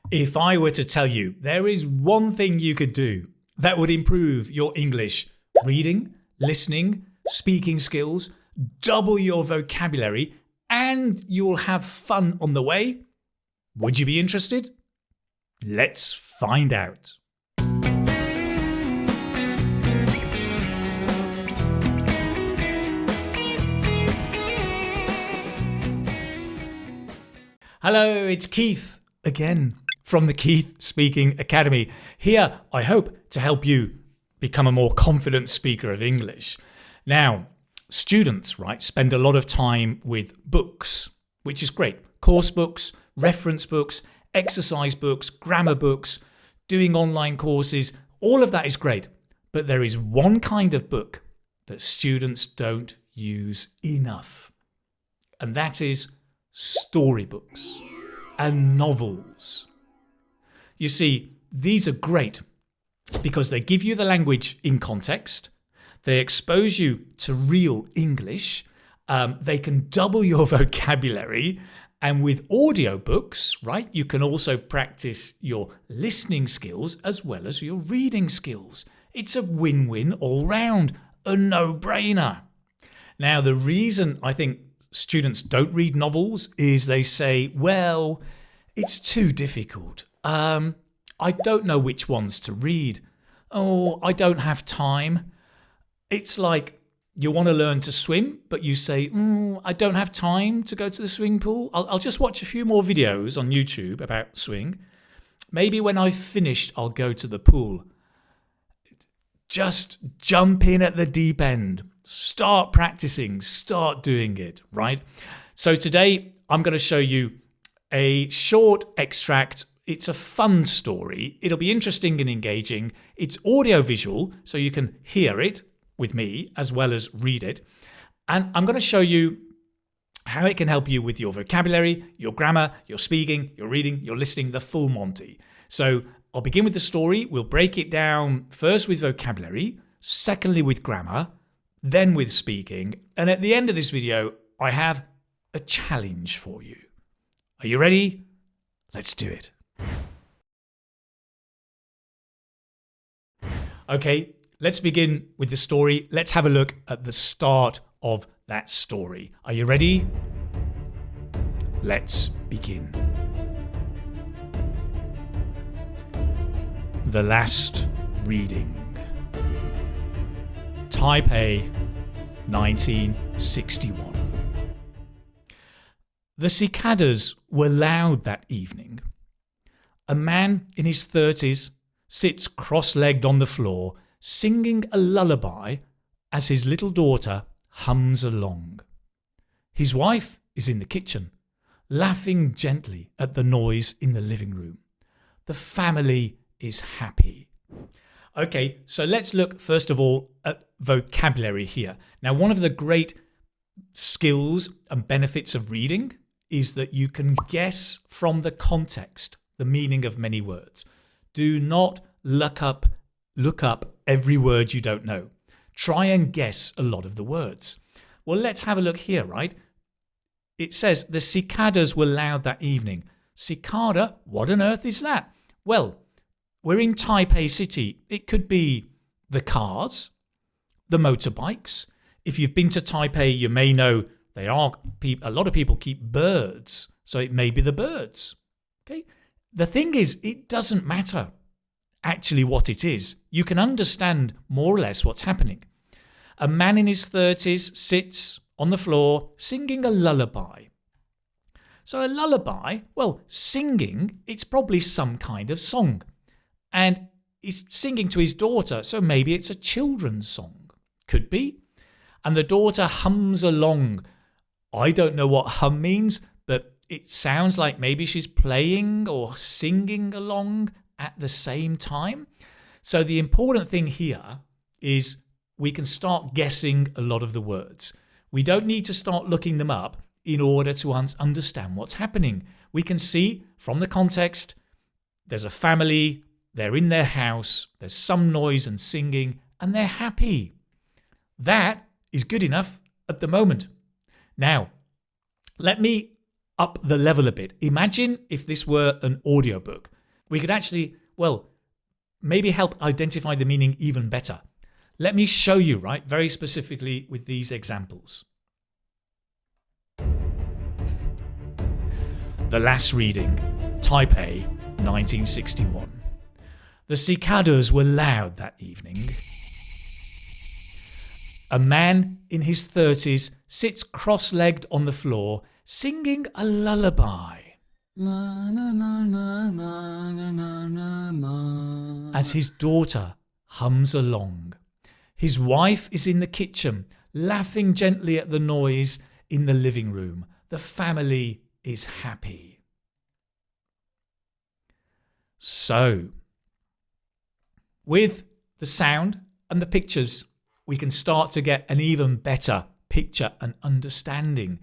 If I were to tell you there is one thing you could do that would improve your English reading, listening, speaking skills, double your vocabulary, and you'll have fun on the way, would you be interested? Let's find out. Hello, it's Keith again from the Keith Speaking Academy. Here, I hope to help you become a more confident speaker of English. Now, students, right, spend a lot of time with books, which is great. Course books, reference books, exercise books, grammar books, doing online courses, all of that is great. But there is one kind of book that students don't use enough, and that is storybooks and novels. You see, these are great because they give you the language in context, they expose you to real English, they can double your vocabulary, and with audiobooks, right, you can also practice your listening skills as well as your reading skills. It's a win-win all round, a no-brainer. Now, the reason I think students don't read novels is they say, well, it's too difficult. I don't know which ones to read. Oh, I don't have time. It's like you want to learn to swim, but you say, I don't have time to go to the swimming pool. I'll just watch a few more videos on YouTube about swimming. Maybe when I've finished, I'll go to the pool. Just jump in at the deep end. Start practicing, start doing it, right? So today I'm going to show you a short extract. It's a fun story. It'll be interesting and engaging. It's audio-visual, so you can hear it with me as well as read it. And I'm going to show you how it can help you with your vocabulary, your grammar, your speaking, your reading, your listening, the full Monty. So I'll begin with the story. We'll break it down first with vocabulary, secondly with grammar, then with speaking, and at the end of this video, I have a challenge for you. Are you ready? Let's do it. Okay, let's begin with the story. Let's have a look at the start of that story. Are you ready? Let's begin. The last reading. Taipei, 1961. The cicadas were loud that evening. A man in his 30s sits cross-legged on the floor, singing a lullaby as his little daughter hums along. His wife is in the kitchen, laughing gently at the noise in the living room. The family is happy. Okay, so let's look first of all at vocabulary here. Now, one of the great skills and benefits of reading is that you can guess from the context the meaning of many words. Do not look up every word you don't know. Try and guess a lot of the words. Well, let's have a look here, right? It says the cicadas were loud that evening. Cicada, what on earth is that? Well, we're in Taipei City. It could be the cars, the motorbikes. If you've been to Taipei, you may know a lot of people keep birds, so it may be the birds. Okay. The thing is, it doesn't matter actually what it is. You can understand more or less what's happening. A man in his 30s sits on the floor singing a lullaby. So a lullaby, well, singing, it's probably some kind of song. And he's singing to his daughter, so maybe it's a children's song. Could be. And the daughter hums along. I don't know what hum means, but it sounds like maybe she's playing or singing along at the same time. So the important thing here is we can start guessing a lot of the words. We don't need to start looking them up in order to understand what's happening. We can see from the context, there's a family, they're in their house, there's some noise and singing, and they're happy. That is good enough at the moment. Now, let me up the level a bit. Imagine if this were an audiobook. we could actually, maybe help identify the meaning even better. Let me show you, right, very specifically with these examples. The last reading, Type A, 1961. The cicadas were loud that evening. A man in his 30s sits cross-legged on the floor, singing a lullaby. As his daughter hums along. His wife is in the kitchen, laughing gently at the noise in the living room. The family is happy. So, with the sound and the pictures, we can start to get an even better picture and understanding.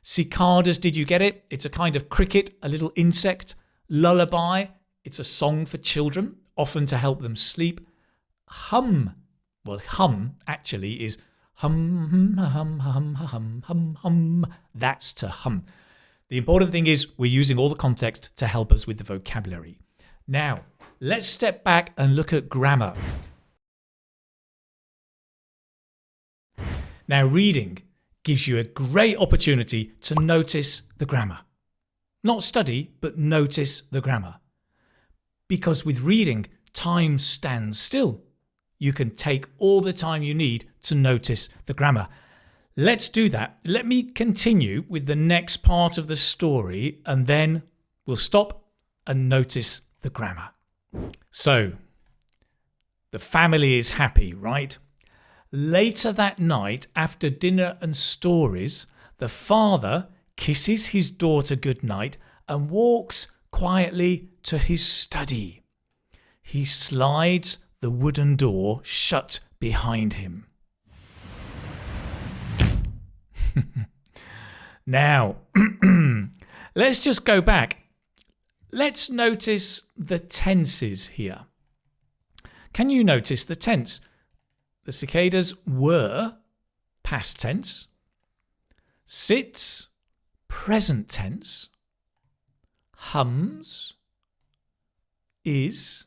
Cicadas, did you get it? It's a kind of cricket, a little insect. Lullaby, it's a song for children, often to help them sleep. Hum, hum actually is hum, hum, hum, hum, hum, hum. That's to hum. The important thing is we're using all the context to help us with the vocabulary. Now, let's step back and look at grammar. Now, reading gives you a great opportunity to notice the grammar. Not study, but notice the grammar. Because with reading, time stands still. You can take all the time you need to notice the grammar. Let's do that. Let me continue with the next part of the story and then we'll stop and notice the grammar. So, the family is happy, right? Later that night, after dinner and stories, the father kisses his daughter goodnight and walks quietly to his study. He slides the wooden door shut behind him. Now, let's just go back. Let's notice the tenses here. Can you notice the tense? The cicadas were past tense, sits present tense, hums is,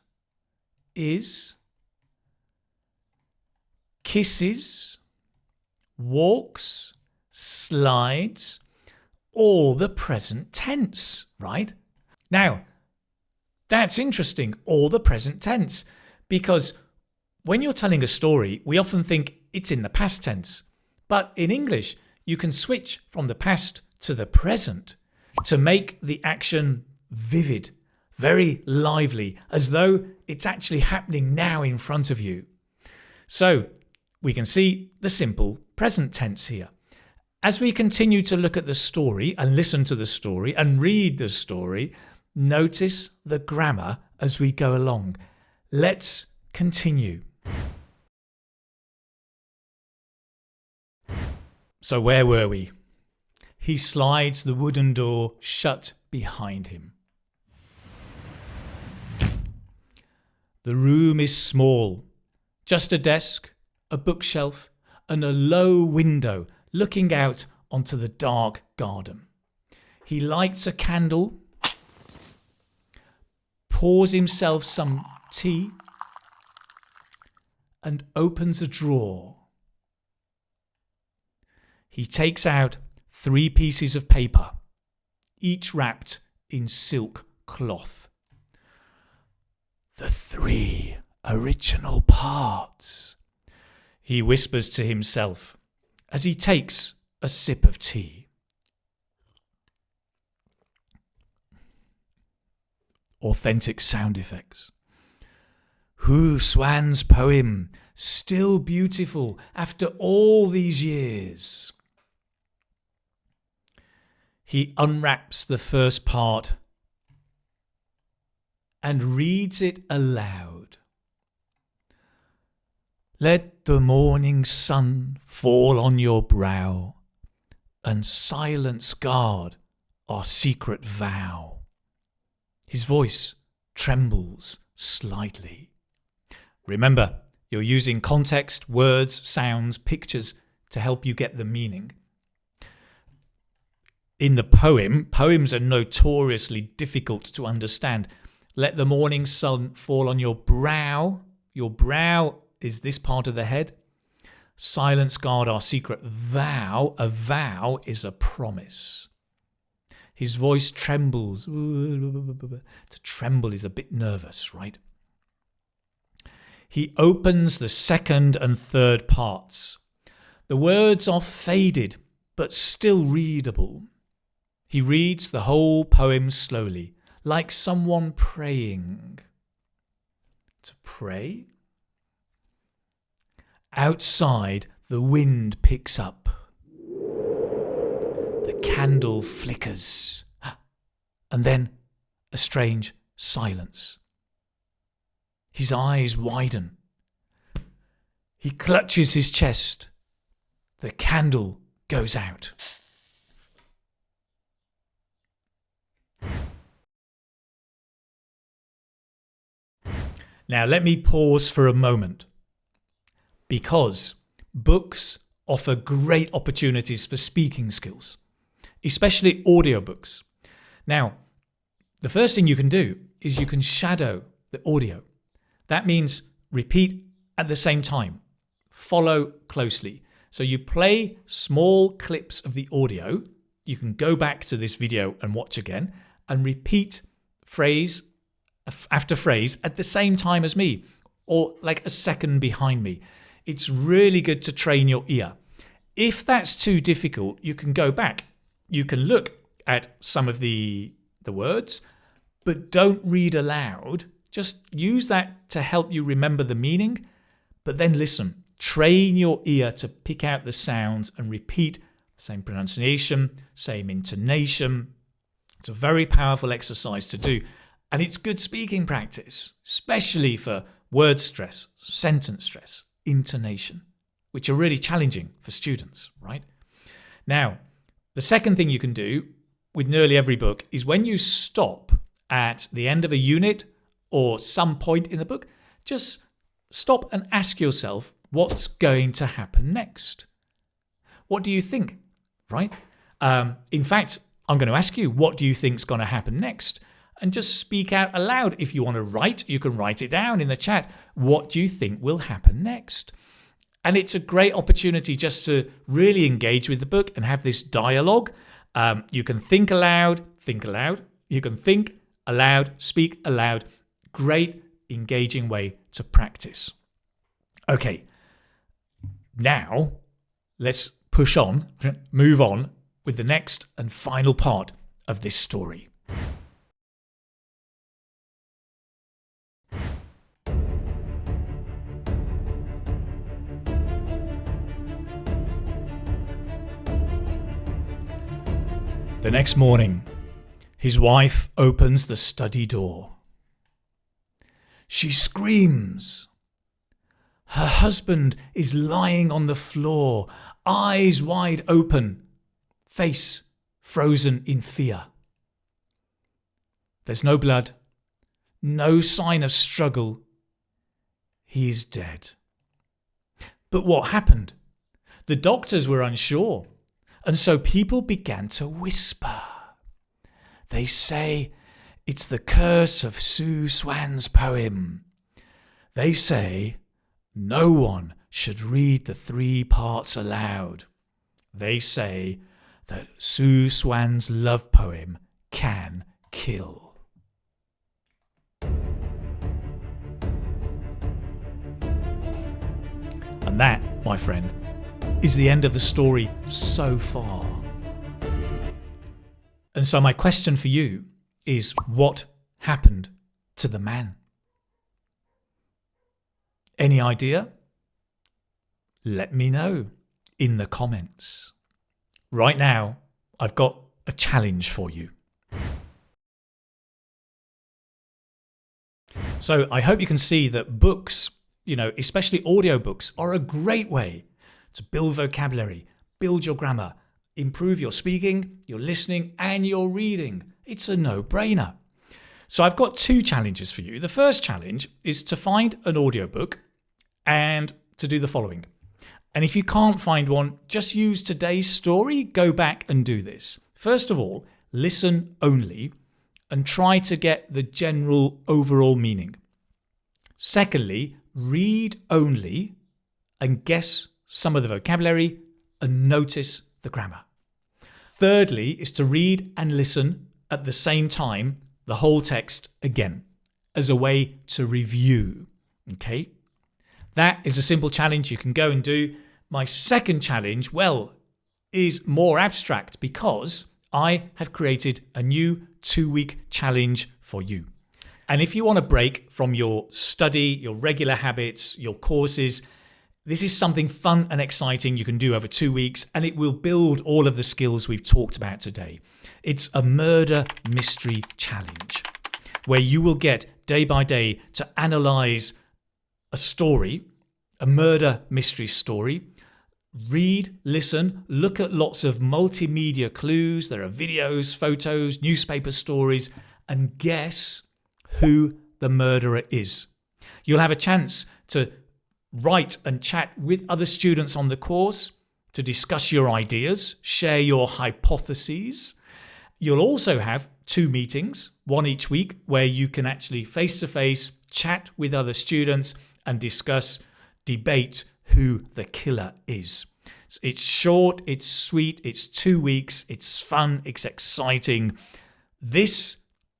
kisses, walks, slides, all the present tense, right? Now, that's interesting, all the present tense, because when you're telling a story, we often think it's in the past tense. But in English, you can switch from the past to the present to make the action vivid, very lively, as though it's actually happening now in front of you. So we can see the simple present tense here. As we continue to look at the story and listen to the story and read the story, notice the grammar as we go along. Let's continue. So where were we? He slides the wooden door shut behind him. The room is small. Just a desk, a bookshelf, and a low window looking out onto the dark garden. He lights a candle, pours himself some tea, and opens a drawer. He takes out 3 pieces of paper, each wrapped in silk cloth. The 3 original parts, he whispers to himself as he takes a sip of tea. Authentic sound effects. Hu Xuan's poem, still beautiful after all these years. He unwraps the first part and reads it aloud. Let the morning sun fall on your brow, and silence guard our secret vow. His voice trembles slightly. Remember, you're using context, words, sounds, pictures to help you get the meaning. In the poem, poems are notoriously difficult to understand. Let the morning sun fall on your brow. Your brow is this part of the head. Silence guard our secret vow. A vow is a promise. His voice trembles. To tremble is a bit nervous, right? He opens the second and third parts. The words are faded, but still readable. He reads the whole poem slowly, like someone praying. To pray? Outside, the wind picks up. The candle flickers. And then a strange silence. His eyes widen. He clutches his chest. The candle goes out. Now let me pause for a moment, because books offer great opportunities for speaking skills, especially audiobooks. Now, the first thing you can do is you can shadow the audio. That means repeat at the same time. Follow closely. So you play small clips of the audio. You can go back to this video and watch again and repeat phrase after phrase at the same time as me, or like a second behind me. It's really good to train your ear. If that's too difficult, you can go back. You can look at some of the words, but don't read aloud. Just use that to help you remember the meaning, but then listen. Train your ear to pick out the sounds and repeat the same pronunciation, same intonation. It's a very powerful exercise to do. And it's good speaking practice, especially for word stress, sentence stress, intonation, which are really challenging for students, right? Now, the second thing you can do with nearly every book is when you stop at the end of a unit or some point in the book, just stop and ask yourself what's going to happen next. What do you think, right? In fact, I'm going to ask you, what do you think is going to happen next? And just speak out aloud. If you want to write, you can write it down in the chat. What do you think will happen next? And it's a great opportunity just to really engage with the book and have this dialogue. You can think aloud. You can think aloud, speak aloud. Great engaging way to practice. Okay, now let's push on, move on with the next and final part of this story. The next morning, his wife opens the study door. She screams. Her husband is lying on the floor, eyes wide open, face frozen in fear. There's no blood, no sign of struggle. He is dead. But what happened? The doctors were unsure. And so people began to whisper. They say it's the curse of Sue Swan's poem. They say no one should read the 3 parts aloud. They say that Sue Swan's love poem can kill. And that, my friend, is the end of the story so far. And so my question for you is, what happened to the man? Any idea? Let me know in the comments. Right now, I've got a challenge for you. So I hope you can see that books, especially audiobooks, are a great way to build vocabulary, build your grammar, improve your speaking, your listening, and your reading. It's a no-brainer. So I've got 2 challenges for you. The first challenge is to find an audiobook and to do the following. And if you can't find one, just use today's story, go back and do this. First of all, listen only and try to get the general overall meaning. Secondly, read only and guess some of the vocabulary and notice the grammar. Thirdly is to read and listen at the same time the whole text again as a way to review. Okay? That is a simple challenge you can go and do. My second challenge, is more abstract because I have created a new 2-week challenge for you. And if you want to break from your study, your regular habits, your courses, this is something fun and exciting you can do over 2 weeks, and it will build all of the skills we've talked about today. It's a murder mystery challenge where you will get day by day to analyze a story, a murder mystery story. Read, listen, look at lots of multimedia clues. There are videos, photos, newspaper stories, and guess who the murderer is. You'll have a chance to write and chat with other students on the course to discuss your ideas, share your hypotheses. You'll also have 2 meetings, one each week, where you can actually face-to-face chat with other students and discuss, debate who the killer is. It's short, it's sweet, it's 2 weeks, it's fun, it's exciting. This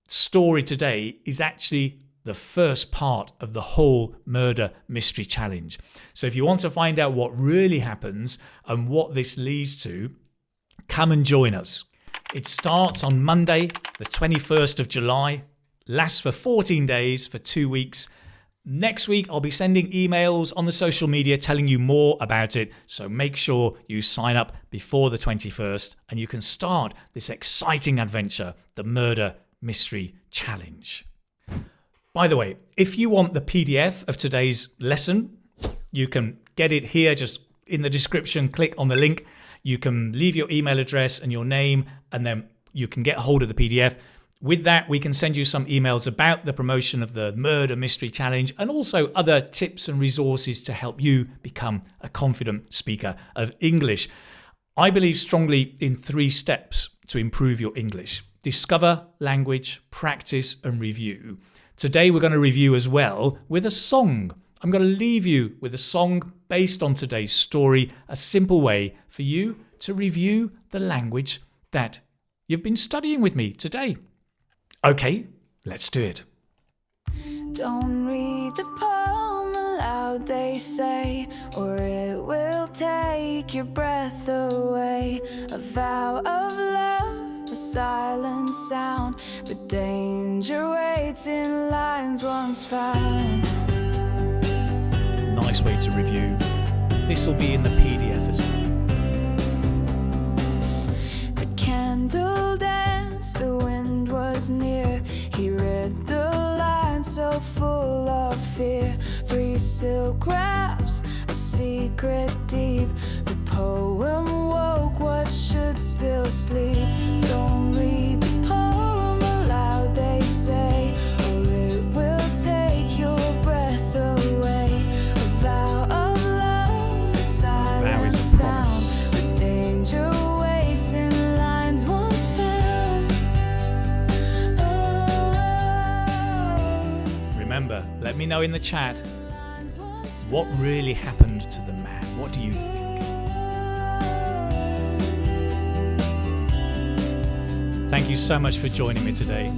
story today is actually the first part of the whole murder mystery challenge. So if you want to find out what really happens and what this leads to, come and join us. It starts on Monday, the 21st of July, lasts for 14 days, for 2 weeks. Next week, I'll be sending emails on the social media telling you more about it. So make sure you sign up before the 21st and you can start this exciting adventure, the Murder Mystery Challenge. By the way, if you want the PDF of today's lesson, you can get it here, just in the description, click on the link. You can leave your email address and your name, and then you can get hold of the PDF. With that, we can send you some emails about the promotion of the Murder Mystery Challenge and also other tips and resources to help you become a confident speaker of English. I believe strongly in 3 steps to improve your English. Discover language, practice, and review. Today, we're going to review as well with a song. I'm going to leave you with a song based on today's story, a simple way for you to review the language that you've been studying with me today. Okay, let's do it. Don't read the poem aloud, they say, or it will take your breath away. A vow of love, a silent sound, but danger waits in lines once found. Nice way to review. This will be in the PDF as well. The candle danced, the wind was near. He read the lines so full of fear. 3 silk wraps, a secret deep. The poem woke what should still sleep. Don't read the poem aloud, they say, or it will take your breath away. A vow of love, a silent sound, but danger waits in lines once found. Remember, let me know in the chat what really happened to the man. What do you think? Thank you so much for joining me today.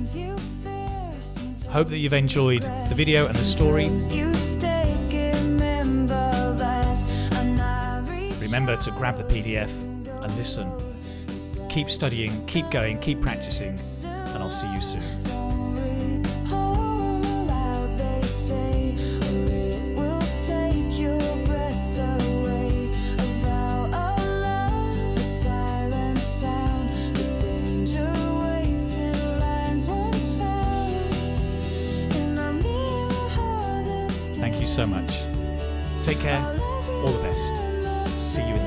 Hope that you've enjoyed the video and the story. Remember to grab the PDF and listen. Keep studying, keep going, keep practicing, and I'll see you soon. Thank you so much. Take care. All the best. See you in